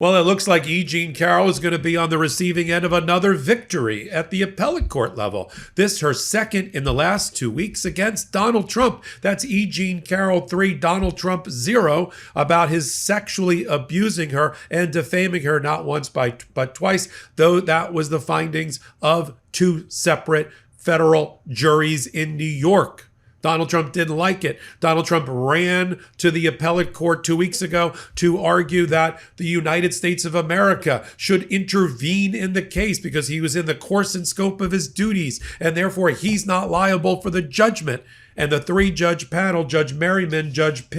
Well, it looks like Jean Carroll is going to be on the receiving end of another victory at the appellate court level. This her second in the last 2 weeks against Donald Trump. That's Jean Carroll 3, Donald Trump 0, about his sexually abusing her and defaming her not once but twice, though that was the findings of two separate federal juries in New York. Donald Trump didn't like it. Donald Trump ran to the appellate court 2 weeks ago to argue that the United States of America should intervene in the case because he was in the course and scope of his duties, and therefore he's not liable for the judgment. And the three-judge panel, Judge Merriman, Judge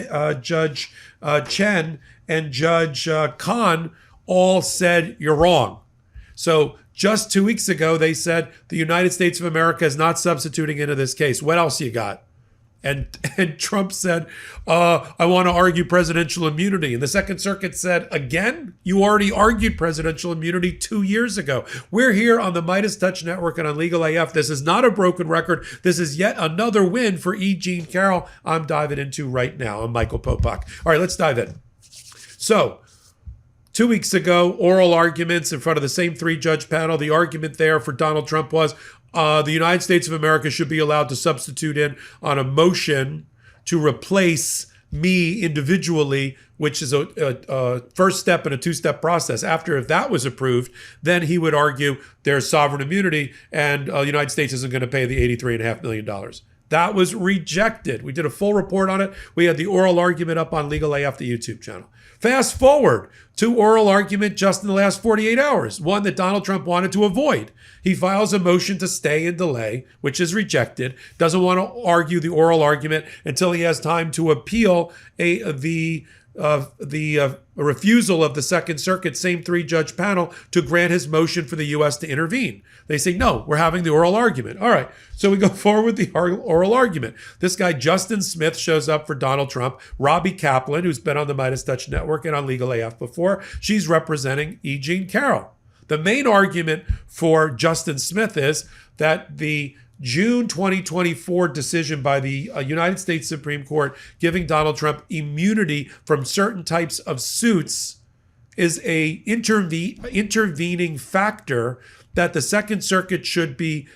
Chen, and Judge Khan, all said, you're wrong. So just 2 weeks ago, they said the United States of America is not substituting into this case. What else you got? And Trump said, I want to argue presidential immunity. And the Second Circuit said, again, you already argued presidential immunity 2 years ago. We're here on the MeidasTouch Network and on Legal AF. This is not a broken record. This is yet another win for Jean Carroll. I'm diving into right now. I'm Michael Popok. All right, let's dive in. So 2 weeks ago, oral arguments in front of the same three-judge panel. The argument there for Donald Trump was, the United States of America should be allowed to substitute in on a motion to replace me individually, which is a first step in a two-step process. After, if that was approved, then he would argue there's sovereign immunity and the United States isn't going to pay the $83.5 million. That was rejected. We did a full report on it. We had the oral argument up on Legal AF, the YouTube channel. Fast forward to oral argument just in the last 48 hours, one that Donald Trump wanted to avoid. He files a motion to stay and delay, which is rejected, doesn't want to argue the oral argument until he has time to appeal the refusal of the Second Circuit, same three-judge panel, to grant his motion for the U.S. to intervene. They say, no, we're having the oral argument. All right, so we go forward with the oral argument. This guy, Justin Smith, shows up for Donald Trump. Robbie Kaplan, who's been on the MeidasTouch Network and on Legal AF before, she's representing Jean Carroll. The main argument for Justin Smith is that the June 2024 decision by the United States Supreme Court giving Donald Trump immunity from certain types of suits is a intervening factor that the Second Circuit should be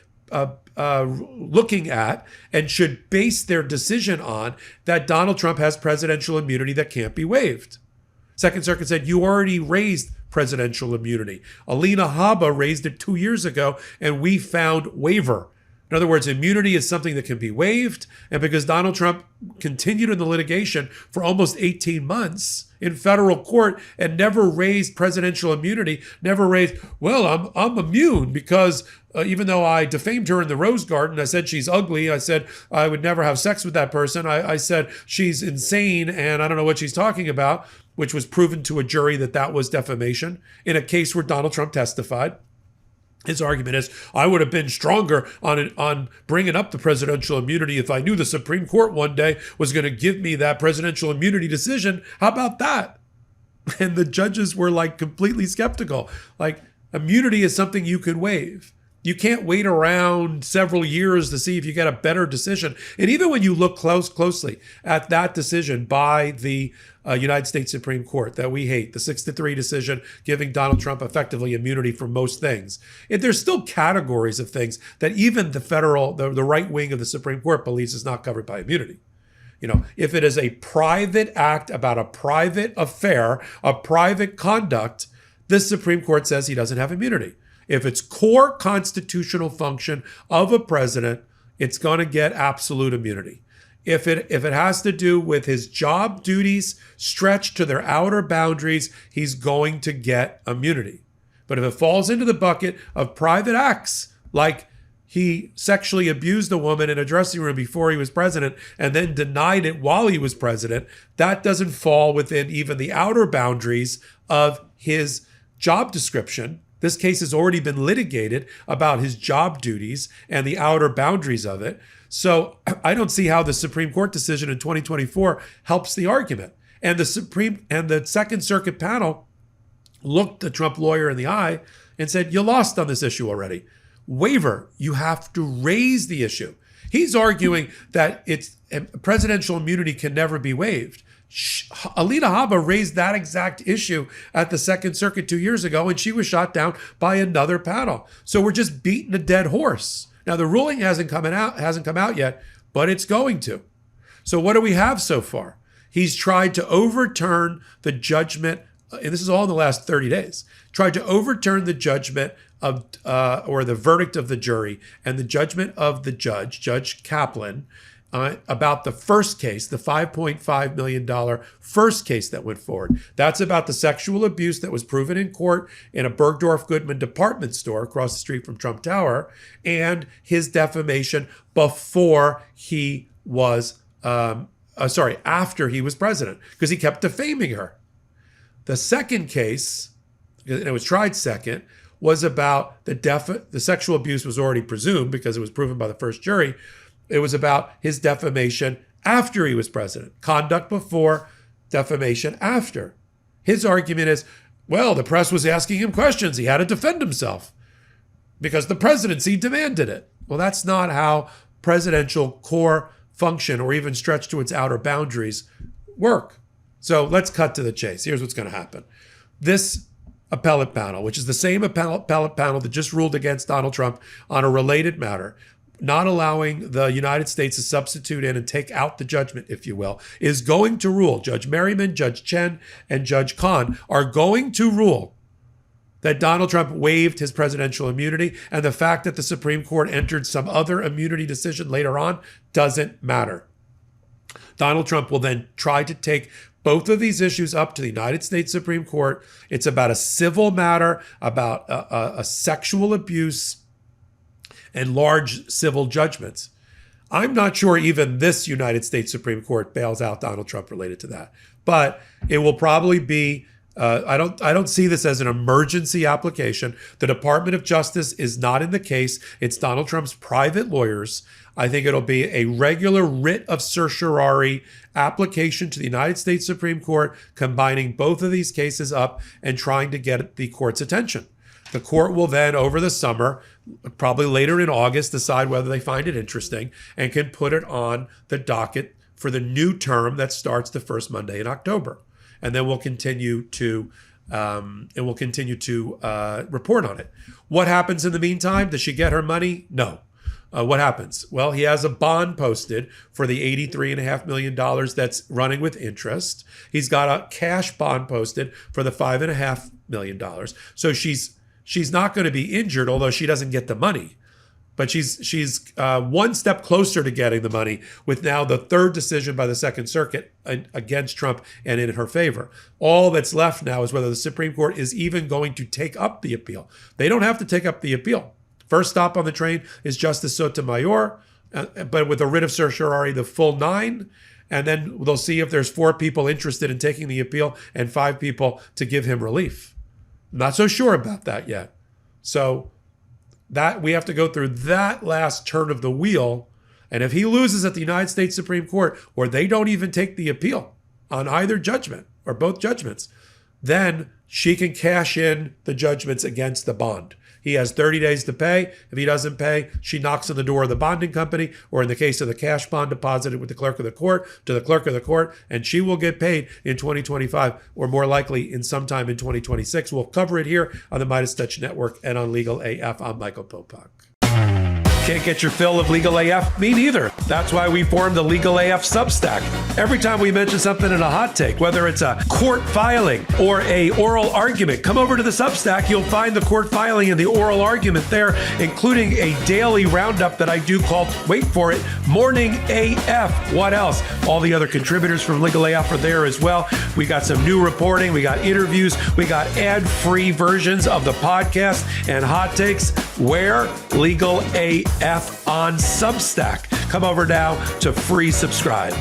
looking at and should base their decision on, that Donald Trump has presidential immunity that can't be waived. Second Circuit said, you already raised presidential immunity. Alina Habba raised it 2 years ago, and we found waiver. In other words, immunity is something that can be waived, and because Donald Trump continued in the litigation for almost 18 months in federal court and never raised presidential immunity, never raised, well, I'm immune because even though I defamed her in the Rose Garden, I said she's ugly, I said I would never have sex with that person, I said she's insane and I don't know what she's talking about, which was proven to a jury that was defamation in a case where Donald Trump testified. His argument is, I would have been stronger on bringing up the presidential immunity if I knew the Supreme Court one day was going to give me that presidential immunity decision. How about that? And the judges were like completely skeptical. Like, immunity is something you can waive. You can't wait around several years to see if you get a better decision. And even when you look closely at that decision by the United States Supreme Court that we hate, the 6-3 decision giving Donald Trump effectively immunity for most things, there's still categories of things that even the right wing of the Supreme Court believes is not covered by immunity. You know, if it is a private act about a private affair, a private conduct, the Supreme Court says he doesn't have immunity. If it's core constitutional function of a president, it's going to get absolute immunity. If it has to do with his job duties stretched to their outer boundaries, he's going to get immunity. But if it falls into the bucket of private acts, like he sexually abused a woman in a dressing room before he was president and then denied it while he was president, that doesn't fall within even the outer boundaries of his job description. This case has already been litigated about his job duties and the outer boundaries of it. So I don't see how the Supreme Court decision in 2024 helps the argument. And the Second Circuit panel looked the Trump lawyer in the eye and said, you lost on this issue already. Waiver, you have to raise the issue. He's arguing that presidential immunity can never be waived. Alina Habba raised that exact issue at the Second Circuit 2 years ago, and she was shot down by another panel. So we're just beating a dead horse. Now, the ruling hasn't come out yet, but it's going to. So what do we have so far? He's tried to overturn the judgment, and this is all in the last 30 days, tried to overturn the judgment of, or the verdict of the jury and the judgment of the judge, Judge Kaplan, about the first case, the $5.5 million first case that went forward. That's about the sexual abuse that was proven in court in a Bergdorf Goodman department store across the street from Trump Tower, and his defamation before he was, after he was president, because he kept defaming her. The second case, and it was tried second, was about the sexual abuse was already presumed because it was proven by the first jury. It was about his defamation after he was president. Conduct before, defamation after. His argument is, well, the press was asking him questions. He had to defend himself because the presidency demanded it. Well, that's not how presidential core function or even stretch to its outer boundaries work. So let's cut to the chase. Here's what's going to happen. This appellate panel, which is the same appellate panel that just ruled against Donald Trump on a related matter, not allowing the United States to substitute in and take out the judgment, if you will, is going to rule. Judge Merriman, Judge Chen, and Judge Kahn are going to rule that Donald Trump waived his presidential immunity, and the fact that the Supreme Court entered some other immunity decision later on doesn't matter. Donald Trump will then try to take both of these issues up to the United States Supreme Court. It's about a civil matter, about a sexual abuse, and large civil judgments. I'm not sure even this United States Supreme Court bails out Donald Trump related to that, but it will probably be. I don't see this as an emergency application. The Department of Justice is not in the case. It's Donald Trump's private lawyers. I think it'll be a regular writ of certiorari application to the United States Supreme Court, combining both of these cases up and trying to get the court's attention. The court will then, over the summer, probably later in August, decide whether they find it interesting and can put it on the docket for the new term that starts the first Monday in October. And then we'll continue to report on it. What happens in the meantime? Does she get her money? No. What happens? Well, he has a bond posted for the $83.5 million that's running with interest. He's got a cash bond posted for the $5.5 million. So she's not going to be injured, although she doesn't get the money. But she's one step closer to getting the money with now the third decision by the Second Circuit against Trump and in her favor. All that's left now is whether the Supreme Court is even going to take up the appeal. They don't have to take up the appeal. First stop on the train is Justice Sotomayor, but with a writ of certiorari, the full 9. And then they'll see if there's 4 people interested in taking the appeal and 5 people to give him relief. I'm not so sure about that yet. So that we have to go through that last turn of the wheel. And if he loses at the United States Supreme Court, or they don't even take the appeal on either judgment or both judgments, then she can cash in the judgments against the bond. He has 30 days to pay. If he doesn't pay, she knocks on the door of the bonding company, or in the case of the cash bond, deposited with the clerk of the court to the clerk of the court, and she will get paid in 2025, or more likely in sometime in 2026. We'll cover it here on the MeidasTouch Network and on Legal AF. I'm Michael Popok. Can't get your fill of Legal AF? Me neither. That's why we formed the Legal AF Substack. Every time we mention something in a hot take, whether it's a court filing or a oral argument, come over to the Substack. You'll find the court filing and the oral argument there, including a daily roundup that I do called, wait for it, Morning AF. What else? All the other contributors from Legal AF are there as well. We got some new reporting. We got interviews. We got ad-free versions of the podcast and hot takes. Where? Legal AF on Substack. Come over now to free subscribe.